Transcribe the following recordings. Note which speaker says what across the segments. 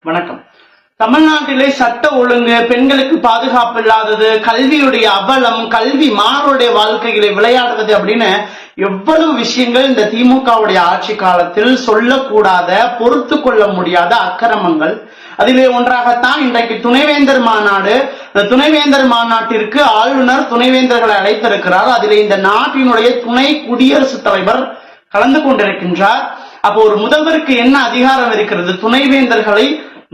Speaker 1: வணக்கம். தமிழ்நாட்டிலே சட்ட ஒழுங்கு, பெண்களுக்கு பாதுகாப்பு இல்லாதது, கல்வியுடைய அவலம், கல்வி மாணவருடைய வாழ்க்கைகளை விளையாடுவது அப்படின்னு எவ்வளவு விஷயங்கள் இந்த திமுகவுடைய ஆட்சி காலத்தில் சொல்லக்கூடாத, பொறுத்து கொள்ள முடியாத அக்கிரமங்கள். அதிலே ஒன்றாகத்தான் இன்றைக்கு துணைவேந்தர் மாநாடு. இந்த துணைவேந்தர் மாநாட்டிற்கு ஆளுநர் துணைவேந்தர்களை அழைத்திருக்கிறார். அதிலே இந்த நாட்டினுடைய துணை குடியரசுத் தலைவர் கலந்து கொண்டிருக்கின்றார். அப்போ ஒரு முதல்வருக்கு என்ன அதிகாரம் இருக்கிறது? துணைவேந்தர்களை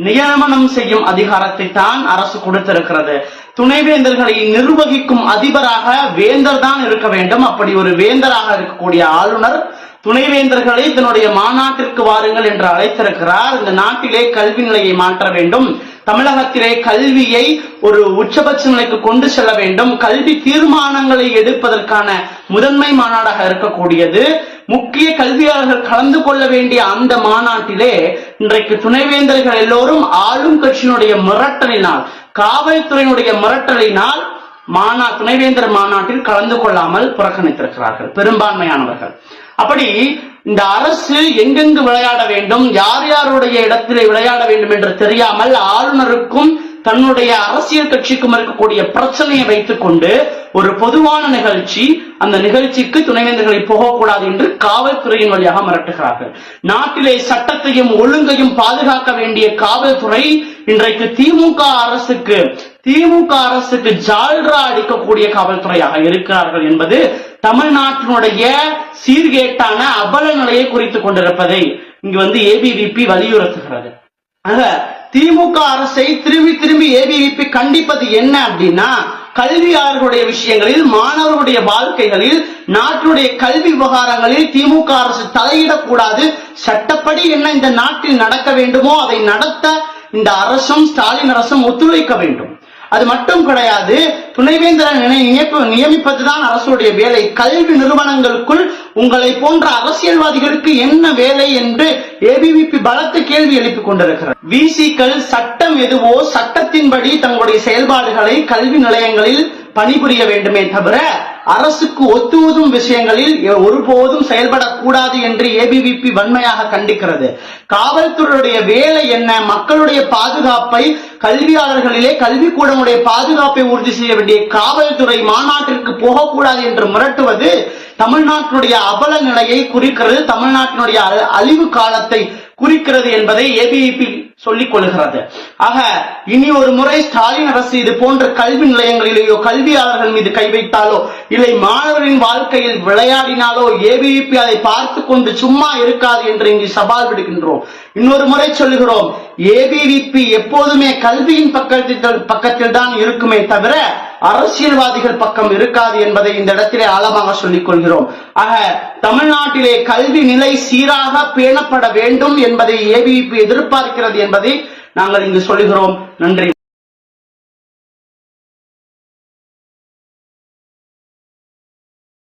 Speaker 1: நியமனம் செய்யும் அதிகாரத்தை தான் அரசு கொடுத்திருக்கிறது. துணைவேந்தர்களை நிர்வகிக்கும் அதிபராக வேந்தர் தான் இருக்க வேண்டும். அப்படி ஒரு வேந்தராக இருக்கக்கூடிய ஆளுநர் துணைவேந்தர்களை தன்னுடைய மாநாட்டிற்கு வாருங்கள் என்று அழைத்திருக்கிறார். இந்த நாட்டிலே கல்வி நிலையை மாற்ற வேண்டும், தமிழகத்திலே கல்வியை ஒரு உச்சபட்ச நிலைக்கு கொண்டு செல்ல வேண்டும், கல்வி தீர்மானங்களை எடுப்பதற்கான முதன்மை மாநாடாக இருக்கக்கூடியது. முக்கிய கல்வியாளர்கள் கலந்து கொள்ள வேண்டிய அந்த மாநாட்டிலே இன்றைக்கு துணைவேந்தர்கள் எல்லோரும் ஆளும் கட்சியினுடைய மிரட்டலினால், காவல்துறையினுடைய மிரட்டலினால் துணைவேந்தர் மாநாட்டில் கலந்து கொள்ளாமல் புறக்கணித்திருக்கிறார்கள் பெரும்பான்மையானவர்கள். அப்படி இந்த அரசு எங்கெங்கு விளையாட வேண்டும், யார் யாருடைய இடத்திலே விளையாட வேண்டும் என்று தெரியாமல் ஆளுநருக்கும் தன்னுடைய அரசியல் கட்சிக்கும் இருக்கக்கூடிய பிரச்சனையை வைத்துக் கொண்டு ஒரு பொதுவான நிகழ்ச்சி, அந்த நிகழ்ச்சிக்கு துணைவேந்தர்களை போகக்கூடாது என்று காவல்துறையின் வழியாக மிரட்டுகிறார்கள். நாட்டிலே சட்டத்தையும் ஒழுங்கையும் பாதுகாக்க வேண்டிய காவல்துறை இன்றைக்கு திமுக அரசுக்கு ஜால்ரா அடிக்கக்கூடிய காவல்துறையாக இருக்கிறார்கள் என்பது தமிழ்நாட்டினுடைய சீர்கேட்டான அவல நிலையை குறித்துக் கொண்டிருப்பதை இங்கு ஏபிவிபி வலியுறுத்துகிறது. ஆக திமுக அரசை திரும்பி ஏபிவிபி கண்டிப்பது என்ன அப்படின்னா, கல்வியாளர்களுடைய விஷயங்களில், மாணவர்களுடைய வாழ்க்கைகளில், நாட்டினுடைய கல்வி விவகாரங்களில் திமுக அரசு தலையிடக்கூடாது. சட்டப்படி என்ன இந்த நாட்டில் நடக்க வேண்டுமோ அதை நடத்த இந்த அரசும் ஸ்டாலின் அரசும் ஒத்துழைக்க வேண்டும். அது மட்டும் கிடையாது, துணைவேந்தரை நியமிப்பதுதான் அரசுடைய வேலை. கல்வி நிறுவனங்களுக்குள் உங்களை போன்ற அரசியல்வாதிகளுக்கு என்ன வேலை என்று ஏபிவிபி பலத்த கேள்வி எழுப்பிக் கொண்டிருக்கிறார். விசிக்கள் சட்டம் எதுவோ சட்டத்தின்படி தங்களுடைய செயல்பாடுகளை கல்வி நிலையங்களில் பணிபுரிய வேண்டுமே தவிர அரசுக்கு ஒத்துவதும் விஷயங்களில் ஒருபோதும் செயல்படக்கூடாது என்று ஏபிவிபி வன்மையாக கண்டிக்கிறது. காவல்துறையுடைய வேலை என்ன? மக்களுடைய பாதுகாப்பை, கல்வியாளர்களிலே கல்விக்கூடமுடைய பாதுகாப்பை உறுதி செய்ய வேண்டிய காவல்துறை மாநாட்டிற்கு போகக்கூடாது என்று மிரட்டுவது தமிழ்நாட்டினுடைய அவல நிலையை குறிக்கிறது, தமிழ்நாட்டினுடைய அழிவு காலத்தை குறிக்கிறது என்பதை ஏபிவிபி சொல்லிக் கொள்கிறது. ஆக இனி ஒரு முறை ஸ்டாலின் அரசு இது போன்ற கல்வி நிலையங்களிலேயோ கல்வியாளர்கள் மீது கை வைத்தாலோ இல்லை மாணவரின் வாழ்க்கையில் விளையாடினாலோ ஏபிவிபி அதை பார்த்து கொண்டு சும்மா இருக்காது என்று இங்கு சவால் விடுகின்றோம். இன்னொரு முறை சொல்லுகிறோம், ஏபிவிபி எப்போதுமே கல்வியின் பக்கத்தில் தான் இருக்குமே தவிர அரசியல்வாதிகள் பக்கம் இருக்காது என்பதை இந்த இடத்திலே ஆழமாக சொல்லிக் கொள்கிறோம். ஆக தமிழ்நாட்டிலே கல்வி நிலை சீராக பேணப்பட வேண்டும் என்பதை ஏபிவிபி எதிர்பார்க்கிறது என்பதை நாங்கள் இங்கு சொல்லுகிறோம். நன்றி.